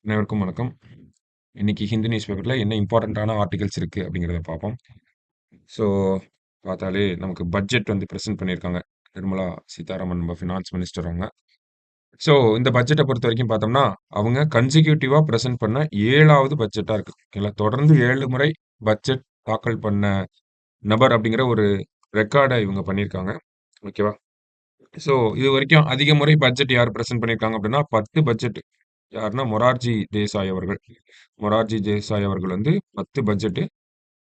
அனைவருக்கும் வணக்கம். இன்னைக்கு ஹிந்து நியூஸ் பேப்பர்ல என்ன இம்பார்ட்டன்ட்டான ஆர்டிகல்ஸ் இருக்கு அப்படிங்கிறத பார்ப்போம். ஸோ பார்த்தாலே நமக்கு பட்ஜெட் வந்து பிரசன்ட் பண்ணியிருக்காங்க. நிர்மலா சீதாராமன் நம்ம ஃபினான்ஸ் மினிஸ்டர் அவங்க. ஸோ இந்த பட்ஜெட்ட பொறுத்தவரைக்கும் பார்த்தோம்னா, அவங்க கன்சிக்யூட்டிவா பிரசன்ட் பண்ண 7வது பட்ஜெட்டா இருக்கு. ஓகேங்களா. தொடர்ந்து 7 முறை பட்ஜெட் தாக்கல் பண்ண நபர் அப்படிங்கிற ஒரு ரெக்கார்ட இவங்க பண்ணியிருக்காங்க. ஓகேவா. ஸோ இதுவரைக்கும் அதிக முறை பட்ஜெட் யார் பிரசன்ட் பண்ணியிருக்காங்க அப்படின்னா 10 பட்ஜெட். யாருன்னா மொரார்ஜி தேசாய் அவர்கள். மொரார்ஜி தேசாய் அவர்கள் வந்து 10 பட்ஜெட்.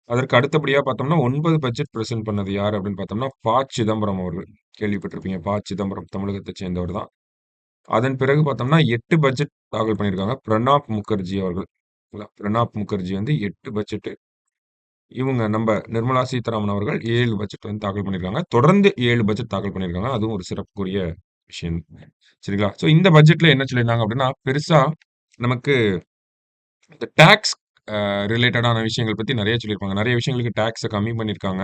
அதற்கு அடுத்தபடியா பார்த்தோம்னா 9 பட்ஜெட் பிரசன்ட் பண்ணது யாரு அப்படின்னு பார்த்தோம்னா, சிதம்பரம் அவர்கள். கேள்விப்பட்டிருப்பீங்க. சிதம்பரம் தமிழகத்தைச் சேர்ந்தவர் தான். அதன் பிறகு பார்த்தோம்னா 8 பட்ஜெட் தாக்கல் பண்ணியிருக்காங்க. பிரணாப் முகர்ஜி அவர்கள். பிரணாப் முகர்ஜி வந்து 8 பட்ஜெட். இவங்க நம்ப நிர்மலா சீதாராமன் அவர்கள் 7 பட்ஜெட் வந்து தாக்கல் பண்ணியிருக்காங்க. தொடர்ந்து 7 பட்ஜெட் தாக்கல் பண்ணியிருக்காங்க. அதுவும் ஒரு சிறப்புக்குரிய விஷயம். சரிங்களா? ஸோ இந்த பட்ஜெட்ல என்ன சொல்லியிருந்தாங்க அப்படின்னா, பெருசா நமக்கு இந்த டாக்ஸ் ரிலேட்டடான விஷயங்கள் பத்தி நெறைய சொல்லியிருப்பாங்க. நெறைய விஷயங்களுக்கு டாக்ஸ கம்மி பண்ணியிருக்காங்க.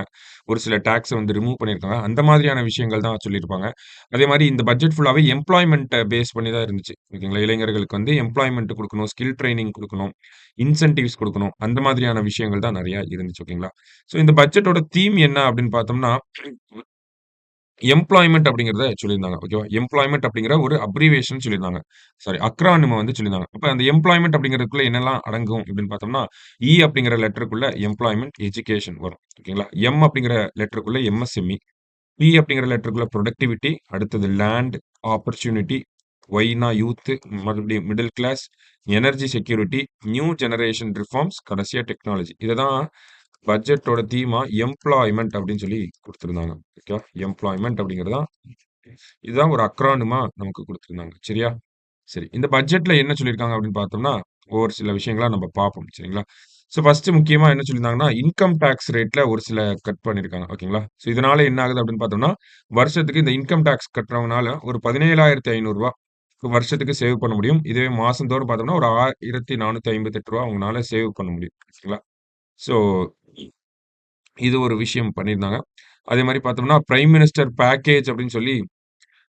ஒரு சில டாக்ஸ வந்து ரிமூவ் பண்ணியிருக்காங்க. அந்த மாதிரியான விஷயங்கள் தான் சொல்லியிருப்பாங்க. அதேமாரி இந்த பட்ஜெட் ஃபுல்லாவே எம்ப்ளாய்மென்ட்ட பேஸ் பண்ணி தான் இருந்துச்சு. ஓகேங்களா. இளைஞர்களுக்கு வந்து எம்ப்ளாய்மென்ட் குடுக்கணும், ஸ்கில் ட்ரெய்னிங் குடுக்கணும், இன்சென்டிவ்ஸ் குடுக்கணும். அந்த மாதிரியான விஷயங்கள் தான் நெறைய இருந்துச்சு. ஓகேங்களா. ஸோ இந்த பட்ஜெட்டோட தீம் என்ன அப்படின்னு பார்த்தோம்னா, எம்ப்ளாய்மென்ட் அப்படிங்கிறத சொல்லியிருந்தாங்க. ஓகேவா. எம்ப்ளாய்மென்ட் அப்படிங்கிற ஒரு அப்ரிவியேஷன் சொல்லியிருந்தாங்க. சாரி அக்ரானிம வந்து சொல்லியிருந்தாங்க. அப்ப அந்த எம்ப்ளாய்மென்ட் அப்படிங்கிறதுக்குள்ள என்னலாம் அடங்கும் அப்படின்னு பார்த்தோம்னா, அப்படிங்கிற லெட்டருக்குள்ள எம்ப்ளாய்மென்ட், எஜுகேஷன் வரும். ஓகேங்களா. அப்படிங்கிற லெட்டருக்குள்ள எம்எஸ்எம்இ, அப்படிங்கிற லெட்டருக்குள்ள புரொடக்டிவிட்டி, அடுத்தது லேண்ட், ஆப்பர்ச்சுனிட்டி, ஒய்னா யூத், மறுபடியும் middle class, energy security, new generation reforms, கடைசியா டெக்னாலஜி. இததான் பட்ஜெட்டோட தீமா எம்ப்ளாய்மென்ட் அப்படின்னு சொல்லி குடுத்திருந்தாங்க. ஓகேவா. எம்ப்ளாய்மென்ட் அப்படிங்கிறது தான் இதுதான் ஒரு அக்ரானிமா நமக்கு குடுத்திருந்தாங்க. சரியா? சரி. இந்த பட்ஜெட்ல என்ன சொல்லியிருக்காங்க அப்படின்னு பார்த்தோம்னா, ஒரு சில விஷயங்கள நம்ம பார்ப்போம். சரிங்களா? ஸோ ஃபர்ஸ்ட் முக்கியமா என்ன சொல்லியிருந்தாங்கன்னா, இன்கம் டாக்ஸ் ரேட்ல ஒரு சில கட் பண்ணியிருக்காங்க. ஓகேங்களா? ஸோ இதனால என்ன ஆகுது அப்படின்னு பார்த்தோம்னா, வருஷத்துக்கு இந்த இன்கம் டாக்ஸ் கட்டுறவங்கனால ஒரு ரூ. 17,500 வருஷத்துக்கு சேவ் பண்ண முடியும். இதுவே மாசந்தோறும் பார்த்தோம்னா, ஒரு ரூ. 1,458 அவங்கனால சேவ் பண்ண முடியும். சரிங்களா? ஸோ இது ஒரு விஷயம் பண்ணியிருந்தாங்க. அதே மாரி பார்த்தோம்னா, பிரைம் மினிஸ்டர் பேக்கேஜ் அப்படின்னு சொல்லி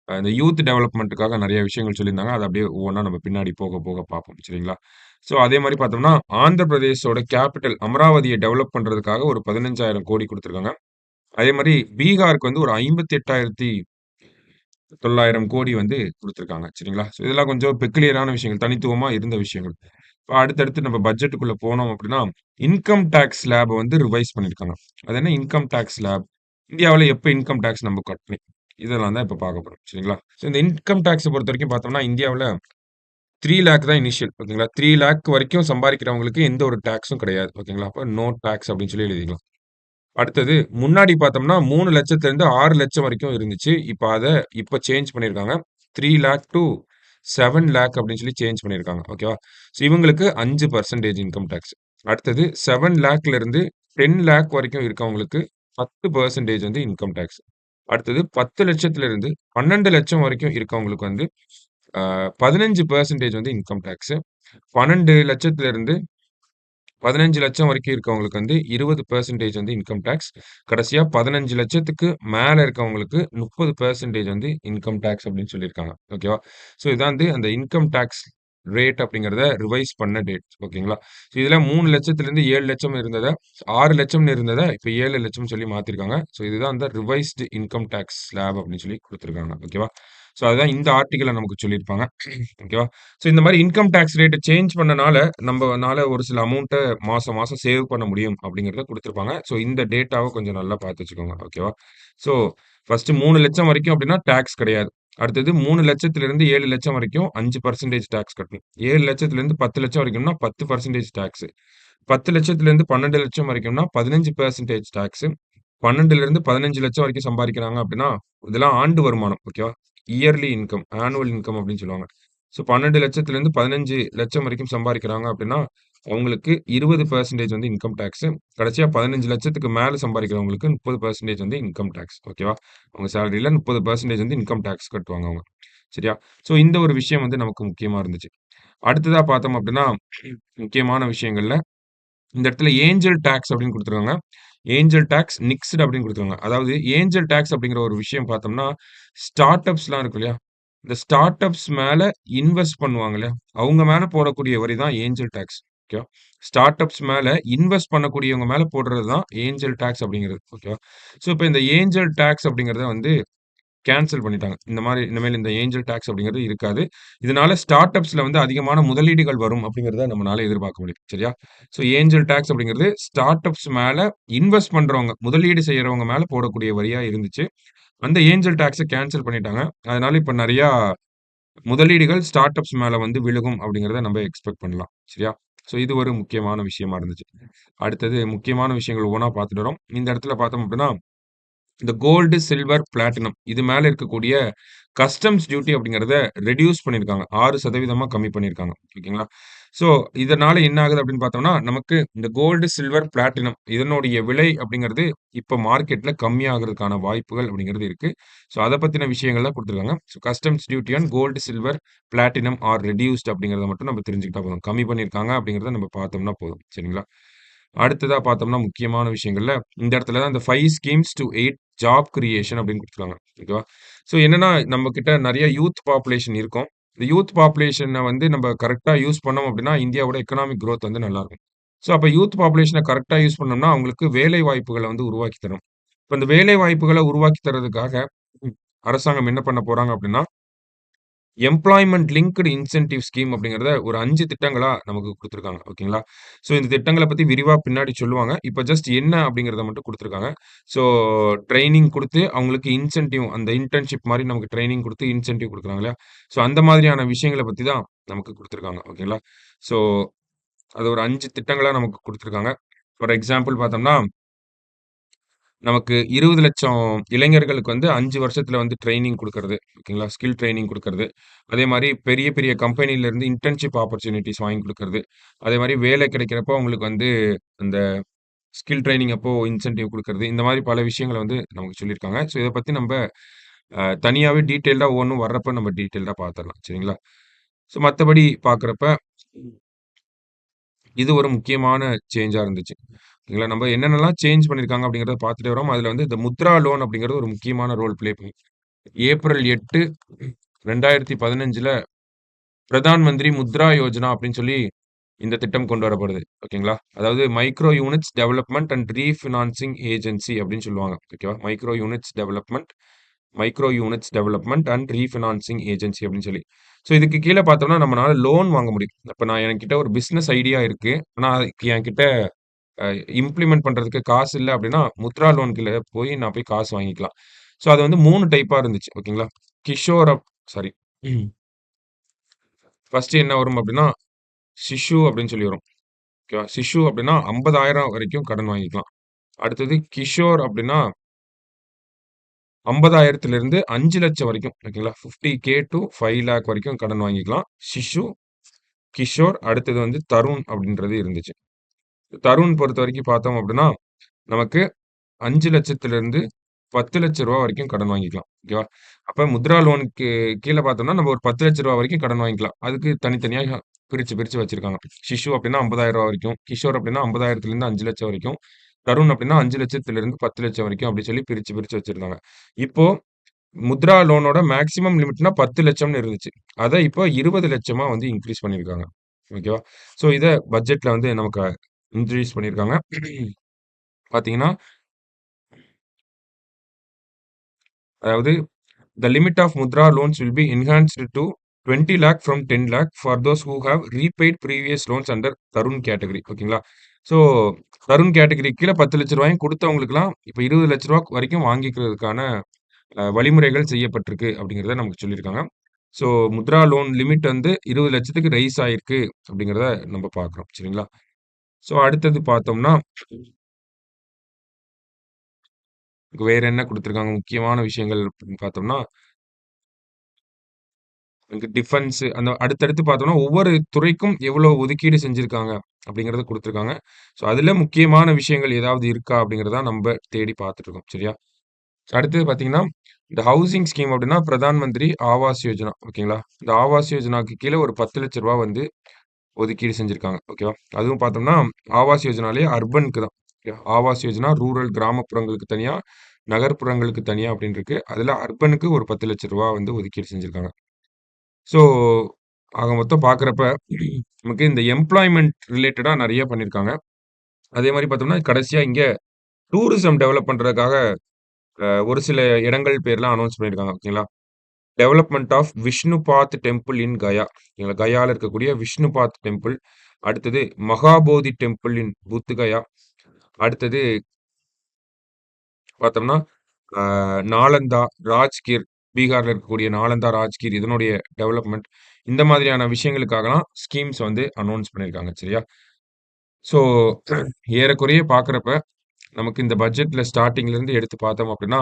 இந்த யூத் டெவலப்மென்ட்க்காக நெறைய விஷயங்கள் சொல்லியிருந்தாங்க. அத அப்படியே ஒவ்வொன்னா நம்ம பின்னாடி போக போக பார்ப்போம். சரிங்களா? ஸோ அதே மாரி பார்த்தோம்னா, ஆந்திர பிரதேஷோட கேப்பிட்டல் அமராவதிய டெவலப் பண்றதுக்காக ஒரு 15,000 கோடி குடுத்துருக்காங்க. அதே மாரி பீகாருக்கு வந்து ஒரு 58,900 கோடி வந்து குடுத்துருக்காங்க. சரிங்களா? ஸோ இதெல்லாம் கொஞ்சம் பெக்குலியரான விஷயங்கள். தனித்துவமா இருந்த விஷயங்கள். இப்ப அடுத்தடுத்து நம்ம பட்ஜெட்டுக்குள்ள போனோம் அப்படின்னா, இன்கம் டாக்ஸ் ஸ்லாப வந்து ரிவைஸ் பண்ணியிருக்காங்க. அது என்ன இன்கம் டாக்ஸ் ஸ்லாப்? இந்தியாவுல எப்ப இன்கம் டாக்ஸ் நம்ம கட்டணும்? இதெல்லாம் தான் இப்ப பார்க்க போறோம். சரிங்களா? ஸோ இந்த இன்கம் டாக்ஸ பொறுத்தவரைக்கும் பார்த்தோம்னா, இந்தியாவுல 3,00,000 தான் இனிஷியல். ஓகேங்களா? 3,00,000 வரைக்கும் சம்பாரிக்கிறவங்களுக்கு எந்த ஒரு டாக்ஸும் கிடையாது. ஓகேங்களா? அப்ப நோ டாக்ஸ் அப்படின்னு சொல்லி எழுதிக்கலாம். அடுத்தது முன்னாடி பார்த்தோம்னா 3,00,000 6,00,000 வரைக்கும் இருந்துச்சு. இப்ப சேஞ்ச் பண்ணியிருக்காங்க. 3,00,000 டூ 7,00,000 அப்படின்னு சொல்லி சேஞ்ச் பண்ணியிருக்காங்க. ஓகேவா? ஸோ இவங்களுக்கு 5% இன்கம் டாக்ஸ். அடுத்தது 7,00,000ல இருந்து 10,00,000 வரைக்கும் இருக்கவங்களுக்கு 10% வந்து இன்கம் டாக்ஸ். அடுத்தது 10,00,000 இருந்து 12,00,000 வரைக்கும் இருக்கவங்களுக்கு வந்து 15% வந்து இன்கம் டாக்ஸ். 12,00,000 இருந்து 15,00,000 வரைக்கும் இருக்கவங்களுக்கு வந்து 20% வந்து இன்கம் டாக்ஸ். கடைசியா 15,00,000க்கு மேல இருக்கவங்களுக்கு 30% வந்து இன்கம் டாக்ஸ் அப்படின்னு சொல்லியிருக்காங்க. ஓகேவா? ஸோ இதான் வந்து அந்த இன்கம் டாக்ஸ் ரேட் அப்படிங்கிறத ரிவைஸ் பண்ண டேட். ஓகேங்களா? ஸோ இதுல 3,00,000லிருந்து 7,00,000 இருந்தத 6,00,000 இருந்தத இப்ப 7,00,000 சொல்லி மாத்திருக்காங்க. ஸோ இதுதான் அந்த ரிவைஸ்டு இன்கம் டாக்ஸ் ஸ்லாப் அப்படின்னு சொல்லி குடுத்திருக்காங்க. ஓகேவா? ஸோ அதுதான் இந்த ஆர்டிகிள்ல நமக்கு சொல்லியிருப்பாங்க. ஓகேவா? ஸோ இந்த மாரி இன்கம் டாக்ஸ் ரேட்ட சேஞ்ச் பண்ணனால, நம்பனால ஒரு சில அமௌண்ட்ட மாசம், மாசம் சேவ் பண்ண முடியும் அப்படிங்கிறத குடுத்திருப்பாங்க. ஸோ இந்த டேட்டாவ கொஞ்சம் நல்லா பார்த்து வச்சுக்கோங்க. ஓகேவா? ஸோ ஃபர்ஸ்ட்டு 3,00,000 வரைக்கும் அப்படின்னா டாக்ஸ் கிடையாது. அடுத்தது 3,00,000லிருந்து 7,00,000 வரைக்கும் 5% டாக்ஸ் கட்டணும். 7,00,000லிருந்து 10,00,000 வரைக்கும்னா 10% டாக்ஸு. 10,00,000லிருந்து 12,00,000 வரைக்கும்னா 15% டாக்ஸு. 12லிருந்து 15,00,000 வரைக்கும் சம்பாதிக்கிறாங்க அப்படின்னா, இதெல்லாம் ஆண்டு வருமானம். ஓகேவா? இயர்லி இன்கம், ஆனுவல் இன்கம் அப்படின்னு சொல்லுவாங்க. ஸோ 12,00,000லேருந்து 15,00,000 வரைக்கும் சம்பாரிக்கிறாங்க அப்படின்னா, அவங்களுக்கு 20% வந்து இன்கம் டாக்ஸு. கடைசியா 15,00,000க்கு மேல சம்பாரிக்கிறவங்களுக்கு 30% வந்து இன்கம் டாக்ஸ். ஓகேவா? அவங்க சேலரில 30% வந்து இன்கம் டாக்ஸ் கட்டுவாங்க அவங்க. சரியா? ஸோ இந்த ஒரு விஷயம் வந்து நமக்கு முக்கியமா இருந்துச்சு. அடுத்ததா பார்த்தோம் அப்படின்னா, முக்கியமான விஷயங்கள்ல இந்த இடத்துல ஏஞ்சல் டாக்ஸ் அப்படின்னு குடுத்துருக்காங்க. ஏஞ்சல் டாக்ஸ், நிக்ஸ்ட் அப்படின்னு குடுத்துருக்காங்க. அதாவது ஏஞ்சல் டாக்ஸ் அப்படிங்கிற ஒரு விஷயம் பார்த்தோம்னா, ஸ்டார்ட் அப்ஸ்லாம் இருக்கு இல்லையா? இந்த ஸ்டார்ட் அப்ஸ் மேல இன்வெஸ்ட் பண்ணுவாங்க இல்லையா? அவங்க மேல போடக்கூடிய வரி தான் ஏஞ்சல் டாக்ஸ். ஓகேவா? ஸ்டார்ட் அப்ஸ் மேல இன்வெஸ்ட் பண்ணக்கூடியவங்க மேல போடுறது தான் ஏஞ்சல் டாக்ஸ் அப்படிங்கிறது. ஓகேவா? ஸோ, இப்ப இந்த ஏஞ்சல் டாக்ஸ் அப்படிங்கிறத வந்து கேன்சல் பண்ணிட்டாங்க. இனிமேல் இந்த ஏஞ்சல் டாக்ஸ் அப்படிங்கிறது இருக்காது. இதனால ஸ்டார்ட் அப்ஸ்ல வந்து அதிகமான முதலீடுகள் வரும் அப்படிங்கிறத நம்மனால எதிர்பார்க்க முடியும். சரியா? ஸோ, ஏஞ்சல் டாக்ஸ் அப்படிங்கிறது ஸ்டார்ட் அப்ஸ் மேல இன்வெஸ்ட் பண்றவங்க, முதலீடு செய்யறவங்க மேல போடக்கூடிய வரியா இருந்துச்சு. அந்த ஏஞ்சல் டாக்ஸ கேன்சல் பண்ணிட்டாங்க. அதனால இப்ப நெறையா முதலீடுகள் ஸ்டார்ட் அப்ஸ் மேல வந்து விழுகும் அப்படிங்கிறத நம்ம எக்ஸ்பெக்ட் பண்ணலாம். சரியா? ஸோ, இது ஒரு முக்கியமான விஷயமா இருந்துச்சு. அடுத்தது முக்கியமான விஷயங்கள் ஒவ்வொன்னா பார்த்துட்டு வரோம். இந்த இடத்துல பார்த்தோம் அப்படின்னா இந்த கோல்டு, சில்வர், பிளாட்டினம் இது மேல இருக்கக்கூடிய கஸ்டம்ஸ் டியூட்டி அப்படிங்கிறத ரெடியூஸ் பண்ணியிருக்காங்க. 6% கம்மி பண்ணியிருக்காங்க. ஓகேங்களா? ஸோ, இதனால என்ன ஆகுது அப்படின்னு பார்த்தோம்னா, நமக்கு இந்த கோல்டு, சில்வர், பிளாட்டினம் இதனுடைய விலை அப்படிங்கிறது இப்ப மார்க்கெட்ல கம்மியாகறதுக்கான வாய்ப்புகள் அப்படிங்கிறது இருக்கு. ஸோ, அத பத்தின விஷயங்கள்லாம் குடுத்துருக்காங்க. So, customs duty on gold, silver, platinum are reduced அப்படிங்கிறத மட்டும் நம்ம தெரிஞ்சுக்கிட்டா போதும். கம்மி பண்ணியிருக்காங்க அப்படிங்கிறத நம்ம பார்த்தோம்னா போதும். சரிங்களா? அடுத்ததா பார்த்தோம்னா, முக்கியமான விஷயங்கள்ல இந்த இடத்துல தான் இந்த 5 ஸ்கீம்ஸ் டூ 8 ஜாப் கிரியேஷன் அப்படின்னு குடுத்துருக்காங்க. ஓகேவா? ஸோ என்னன்னா, நம்ம கிட்ட நெறைய யூத் பாப்புலேஷன் இருக்கும். இந்த யூத் பாப்புலேஷன வந்து நம்ம கரெக்ட்டா யூஸ் பண்ணோம் அப்படின்னா, இந்தியாவோட எக்கனாமிக் குரோத் வந்து நல்லாருக்கும். ஸோ அப்ப யூத் பாப்புலேஷன கரெக்ட்டா யூஸ் பண்ணோம்னா, அவங்களுக்கு வேலை வாய்ப்புகள வந்து உருவாக்கி தரும். இப்ப இந்த வேலை வாய்ப்புகள உருவாக்கி தர்றதுக்காக ம் அரசாங்கம் என்ன பண்ண போறாங்க அப்படின்னா, எம்ப்ளாய்மென்ட் லிங்க்டு இன்சென்டிவ் ஸ்கீம் அப்படிங்கிறத ஒரு 5 திட்டங்களா நமக்கு குடுத்துருக்காங்க. ஓகேங்களா? ஸோ இந்த திட்டங்கள பத்தி விரிவா பின்னாடி சொல்லுவாங்க. இப்ப ஜஸ்ட் என்ன அப்படிங்கிறத மட்டும் குடுத்துருக்காங்க. ஸோ ட்ரெய்னிங் குடுத்து அவங்களுக்கு இன்சென்டிவ் அந்த இன்டர்ன்ஷிப் மாரி நமக்கு ட்ரெய்னிங் குடுத்து இன்சென்டிவ் குடுக்குறாங்க இல்லையா? ஸோ அந்த மாதிரியான விஷயங்கள பத்தி தான் நமக்கு குடுத்துருக்காங்க. ஓகேங்களா? ஸோ அது ஒரு 5 திட்டங்களா நமக்கு குடுத்துருக்காங்க. ஃபார் எக்ஸாம்பிள் பார்த்தோம்னா நமக்கு 20,00,000 இளைஞர்களுக்கு வந்து 5 வருஷத்துல வந்து ட்ரெய்னிங் குடுக்கறது. ஓகேங்களா? ஸ்கில் ட்ரெய்னிங் குடுக்கறது. அதே மாரி பெரிய, பெரிய கம்பெனில இருந்து இன்டர்ன்ஷிப் ஆப்பர்ச்சுனிட்டீஸ் வாங்கி குடுக்கறது. அதே மாரி வேலை கிடைக்கிறப்போ அவங்களுக்கு வந்து அந்த ஸ்கில் ட்ரெய்னிங் அப்போ இன்சென்டிவ் குடுக்கறது. இந்த மாரி பல விஷயங்கள வந்து நமக்கு சொல்லியிருக்காங்க. ஸோ இத பத்தி நம்ப தனியாவே டீட்டெயில்டா ஒவ்வொன்னும் வர்றப்ப நம்ம டீட்டெயில்டா பார்த்துரலாம். சரிங்களா? ஸோ மத்தபடி பார்க்குறப்ப இது ஒரு முக்கியமான சேஞ்சா இருந்துச்சு. ஓகேங்களா? நம்ம என்னென்னலாம் சேஞ்ச் பண்ணியிருக்காங்க அப்படிங்கிறத பார்த்துட்டே வரோம். அதுல வந்து இந்த முத்ரா லோன் அப்படிங்கிறது ஒரு முக்கியமான ரோல் ப்ளே பண்ணும். ஏப்ரல் 8, 2015ல பிரதான் மந்திரி முத்ரா யோஜனா அப்படின்னு சொல்லி இந்த திட்டம் கொண்டு வரப்படுது. ஓகேங்களா? அதாவது micro units development and refinancing agency அப்படின்னு சொல்லுவாங்க. ஓகேவா? Micro units development and refinancing agency அப்படின்னு சொல்லி. ஸோ இதுக்கு கீழ பார்த்தோம்னா நம்மனால லோன் வாங்க முடியும். இப்ப என்கிட்ட ஒரு பிசினஸ் ஐடியா இருக்கு. ஆனா அதுக்கு என்கிட்ட அ இம்ப்ளிமெண்ட் பண்றதுக்கு காசு இல்ல அப்படின்னா, முத்ரா லோன் கீழ போய் நான் போய் காசு வாங்கிக்கலாம். ஸோ அது வந்து 3 டைப்பா இருந்துச்சு. ஓகேங்களா? கிஷோர் அப் சாரி. ஃபர்ஸ்ட் என்ன வரும் அப்படின்னா, சிஷு அப்படின்னு சொல்லி வரும். ஓகேவா? சிஷு அப்படின்னா 50,000 வரைக்கும் கடன் வாங்கிக்கலாம். அடுத்தது கிஷோர் அப்படின்னா 50,000த்திலிருந்து 5,00,000 வரைக்கும். ஓகேங்களா? 50K டூ 5,00,000 வரைக்கும் கடன் வாங்கிக்கலாம். சிஷு, கிஷோர் அடுத்தது வந்து தருண் அப்படின்றது இருந்துச்சு. தருண் பொறுத்தவரைக்கும் பார்த்தோம் அப்படின்னா, நமக்கு 5,00,000த்திலிருந்து ரூ. 10,00,000 வரைக்கும் கடன் வாங்கிக்கலாம். ஓகேவா? அப்ப முத்ரா லோனுக்கு கீழ பார்த்தோம்னா, நம்ம ஒரு ரூ. 10,00,000 வரைக்கும் கடன் வாங்கிக்கலாம். அதுக்கு தனித்தனியா பிரிச்சு, பிரிச்சு வச்சிருக்காங்க. சிஷு அப்டின்னா ரூ. 50,000 வரைக்கும், கிஷோர் அப்டின்னா 50,000லிருந்து 5,00,000 வரைக்கும், தருண் அப்டின்னா 5,00,000லிருந்து 10,00,000 வரைக்கும் அப்டி சொல்லி பிரிச்சு, பிரிச்சு வச்சிருந்தாங்க. இப்போ முத்ரா லோனோட மேக்ஸிமம் லிமிட்னா 10,00,000ன்னு இருந்துச்சு. அத இப்போ 20,00,000 வந்து இன்கிரீஸ் பண்ணியிருக்காங்க. ஓகேவா? ஸோ இத பட்ஜெட்ல வந்து நமக்கு இன்கிரீஸ் பண்ணியிருக்காங்க. பார்த்தீங்கன்னா, அதாவது the limit of Mudra loans will be enhanced to 20 lakh from 10 lakh for those who have repaid previous loans under Tarun category. ஓகேங்களா? ஸோ தருண் கேட்டகரி கீழ ரூ. 10,00,000 குடுத்தவங்களுக்கெல்லாம் இப்ப ரூ. 20,00,000 வரைக்கும் வாங்கிக்கிறதுக்கான வழிமுறைகள் செய்யப்பட்டிருக்கு அப்படிங்கிறத நமக்கு சொல்லியிருக்காங்க. ஸோ முத்ரா லோன் லிமிட் வந்து 20,00,000க்கு ரைஸ் ஆயிருக்கு அப்படிங்கிறத நம்ம பார்க்குறோம். சரிங்களா? ஸோ அடுத்தது பார்த்தோம்னா, வேற என்ன குடுத்துருக்காங்க முக்கியமான விஷயங்கள் அப்படின்னு பார்த்தோம்னா டிஃபென்ஸ் அந்த அடுத்தடுத்து பார்த்தோம்னா, ஒவ்வொரு துறைக்கும் எவ்வளோ ஒதுக்கீடு செஞ்சிருக்காங்க அப்படிங்கிறத குடுத்துருக்காங்க. ஸோ, அதில முக்கியமான விஷயங்கள் ஏதாவது இருக்கா அப்படிங்கிறத நம்ப தேடி பார்த்துட்டுருக்கோம். சரியா? அடுத்தது பார்த்தீங்கன்னா, இந்த ஹவுசிங் ஸ்கீம் அப்படின்னா, பிரதான் மந்திரி ஆவாஸ் யோஜனா. ஓகேங்களா? இந்த ஆவாஸ் யோஜனாக்கு கீழ ஒரு ரூ. 10,00,000 வந்து ஒதுக்கீடு செஞ்சிருக்காங்க. ஓகேவா? அதுவும் பார்த்தோம்னா, ஆவாஸ் யோஜனாலயே அர்பனுக்கு தான். ஓகே. ஆவாஸ் யோஜனா ரூரல் கிராமப்புறங்களுக்கு தனியா, நகர்ப்புறங்களுக்கு தனியா அப்படின்னு இருக்கு. அதில அர்பனுக்கு ஒரு ரூ. 10,00,000 வந்து ஒதுக்கீடு செஞ்சிருக்காங்க. ஸோ ஆக மொத்தம் பார்க்குறப்ப நமக்கு இந்த எம்ப்ளாய்மென்ட் ரிலேட்டடா நெறைய பண்ணியிருக்காங்க. அதே மாரி பார்த்தோம்னா, கடைசியா இங்க டூரிசம் டெவலப் பண்றதுக்காக ஒரு சில இடங்கள் பேர்லாம் அனவுன்ஸ் பண்ணியிருக்காங்க. ஓகேங்களா? Development of Vishnupad temple in Gaya. ஓகேங்களா? கயால இருக்கக்கூடிய விஷ்ணுபாத் டெம்பிள். அடுத்தது மகாபோதி டெம்பிள் இன் புத் கயா. அடுத்தது பார்த்தோம்னா, அ நாலந்தா, ராஜ்கிர், பீகார்ல இருக்கக்கூடிய நாலந்தா, ராஜ்கிர் இதனுடைய டெவலப்மென்ட். இந்த மாதிரியான விஷயங்களுக்காகலாம் ஸ்கீம்ஸ் வந்து அனவுன்ஸ் பண்ணியிருக்காங்க. சரியா? ஸோ ஏறக்குறைய பார்க்குறப்ப, நமக்கு இந்த பட்ஜெட்ல ஸ்டார்ட்டிங்லேருந்து எடுத்து பார்த்தோம் அப்படின்னா,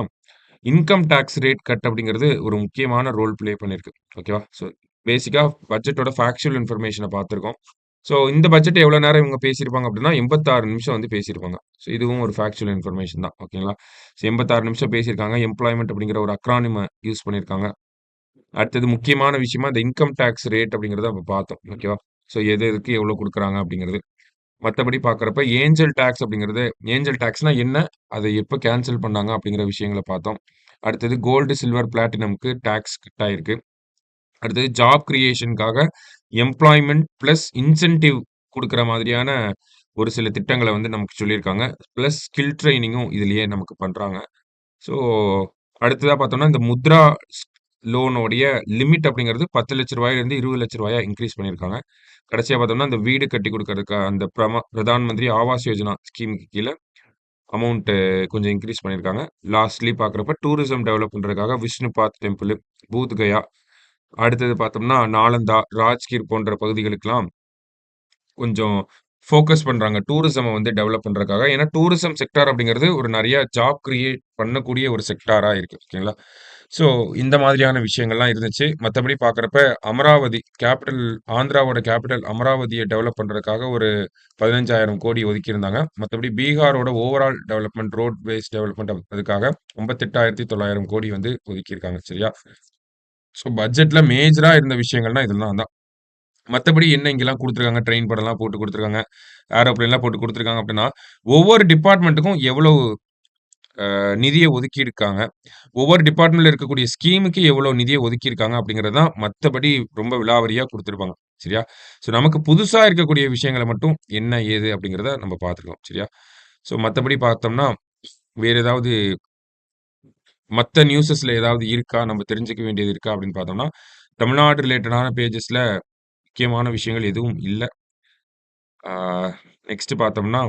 இன்கம் டாக்ஸ் ரேட் கட் அப்படிங்கிறது ஒரு முக்கியமான ரோல் ப்ளே பண்ணியிருக்கு. ஓகேவா? ஸோ பேசிக்கா பட்ஜெட்டோட ஃபேக்சுவல் இன்ஃபர்மேஷன பார்த்துருக்கோம். ஸோ இந்த பட்ஜெட் எவ்வளோ நேரம் இவங்க பேசியிருப்பாங்க அப்படின்னா, 86 நிமிஷம் வந்து பேசியிருப்பாங்க. ஸோ இதுவும் ஒரு ஃபேக்சுவல் இன்ஃபர்மேஷன் தான். ஓகேங்களா? ஸோ 86 நிமிஷம் பேசியிருக்காங்க. எம்ப்ளாய்மென்ட் அப்படிங்கிற ஒரு அக்ரானிம யூஸ் பண்ணியிருக்காங்க. அடுத்தது முக்கியமான விஷயமா இந்த இன்கம் டாக்ஸ் ரேட் அப்படிங்கிறத நம்ம பார்த்தோம். ஓகேவா? ஸோ எது எதுக்கு எவ்வளோ குடுக்குறாங்க அப்படிங்கிறது. மத்தபடி பார்க்குறப்ப ஏஞ்சல் டாக்ஸ் அப்படிங்கிறது ஏஞ்சல் டாக்ஸ்னா என்ன? அத எப்ப கேன்சல் பண்ணாங்க? அப்படிங்கிற விஷயங்கள பார்த்தோம். அடுத்தது கோல்டு, சில்வர், பிளாட்டினம்க்கு டாக்ஸ் கட் ஆயிருக்கு. அடுத்தது ஜாப் கிரியேஷன்க்காக எம்ப்ளாய்மென்ட் பிளஸ் இன்சென்டிவ் குடுக்குற மாதிரியான ஒரு சில திட்டங்கள வந்து நமக்கு சொல்லியிருக்காங்க. பிளஸ் ஸ்கில் ட்ரெய்னிங்கும் இதிலேயே நமக்கு பண்றாங்க. ஸோ, அடுத்ததா பார்த்தோம்னா, இந்த முத்ரா லோனோடைய லிமிட் அப்படிங்கிறது ரூ. 10,00,000 ரூ. 20,00,000 இன்கிரீஸ் பண்ணியிருக்காங்க. கடைசியா பார்த்தோம்னா, அந்த வீடு கட்டிக் குடுக்கறதுக்கு அந்த பிரதான் மந்திரி ஆவாஸ் யோஜனா ஸ்கீமுக்கு கீழ அமௌண்ட் கொஞ்சம் இன்கிரீஸ் பண்ணியிருக்காங்க. லாஸ்ட்லி பார்க்குறப்ப டூரிசம் டெவலப் பண்றதுக்காக விஷ்ணுபாத் டெம்பிள், பூத் கயா, அடுத்தது பார்த்தோம்னா, நாலந்தா, ராஜ்கிர் போன்ற பகுதிகளுக்கெல்லாம் கொஞ்சம் ஃபோக்கஸ் பண்றாங்க. டூரிசம வந்து டெவலப் பண்றதுக்காக. ஏன்னா, டூரிசம் செக்டார் அப்படிங்கிறது ஒரு நெறைய ஜாப் கிரியேட் பண்ணக்கூடிய ஒரு செக்டாரா இருக்கு. ஓகேங்களா? ஸோ, இந்த மாதிரியான விஷயங்கள்லாம் இருந்துச்சு. மத்தபடி பார்க்குறப்ப அமராவதி கேப்பிட்டல் ஆந்திராவோட கேப்பிட்டல் அமராவதிய டெவலப் பண்றதுக்காக ஒரு 15,000 கோடி ஒதுக்கியிருந்தாங்க. மத்தபடி பீகாரோட overall development, road base development அதுக்காக 58,900 கோடி வந்து ஒதுக்கியிருக்காங்க. சரியா? ஸோ, பட்ஜெட்ல மேஜரா இருந்த விஷயங்கள்னா இதெல்லாம் தான். மத்தபடி என்ன இங்கெல்லாம் குடுத்துருக்காங்க, ட்ரெயின் படம்லாம் போட்டு குடுத்துருக்காங்க. ஏரோப்ளேன்லாம் போட்டு குடுத்துருக்காங்க அப்டின்னா, ஒவ்வொரு டிபார்ட்மென்ட்டுக்கும் எவ்வளவு நிதிய ஒதுக்கியிருக்காங்க. ஒவ்வொரு டிபார்ட்மென்ட்ல இருக்கக்கூடிய ஸ்கீமுக்கு எவ்வளோ நிதிய ஒதுக்கியிருக்காங்க அப்டிங்கிறது தான் மத்தபடி ரொம்ப விலாவரியா குடுத்துருப்பாங்க. சரியா? ஸோ நமக்கு புதுசா இருக்கக்கூடிய விஷயங்கள மட்டும் என்ன, ஏது அப்டிங்கிறத நம்ம பார்த்துருக்கோம். சரியா? ஸோ மத்தபடி பார்த்தோம்னா, வேற ஏதாவது மத்த நியூஸஸ்ல ஏதாவது இருக்கா? நம்ம தெரிஞ்சுக்க வேண்டியது இருக்கா? அப்டின்னு பார்த்தோம்னா, தமிழ்நாடு ரிலேட்டடான பேஜஸ்ல முக்கியமான விஷயங்கள் எதுவும் இல்ல. ஆ நெக்ஸ்ட் பார்த்தோம்னா,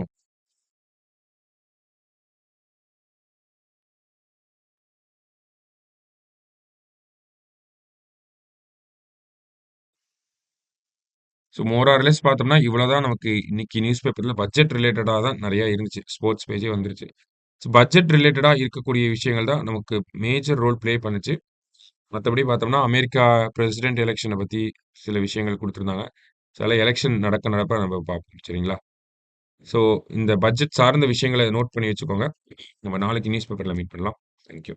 ஸோ மோர் ஆர் லெஸ் பார்த்தோம்னா, இவ்வளோ தான் நமக்கு இன்னைக்கு நியூஸ் பேப்பர்ல பட்ஜெட் ரிலேட்டடா தான் நெறைய இருந்துச்சு. ஸ்போர்ட்ஸ் பேஜே வந்துருச்சு. ஸோ பட்ஜெட் ரிலேட்டடா இருக்கக்கூடிய விஷயங்கள் தான் நமக்கு மேஜர் ரோல் ப்ளே பண்ணுச்சு. மத்தபடி பார்த்தோம்னா, அமெரிக்கா பிரசிடென்ட் எலக்ஷன பத்தி சில விஷயங்கள் குடுத்திருந்தாங்க. சில எலக்ஷன் நடக்க நம்ம பார்ப்போம். சரிங்களா? ஸோ இந்த பட்ஜெட் சார்ந்த விஷயங்கள நோட் பண்ணி வச்சுக்கோங்க. நம்ம நாளைக்கு நியூஸ் பேப்பர்ல மீட் பண்ணலாம். Thank you.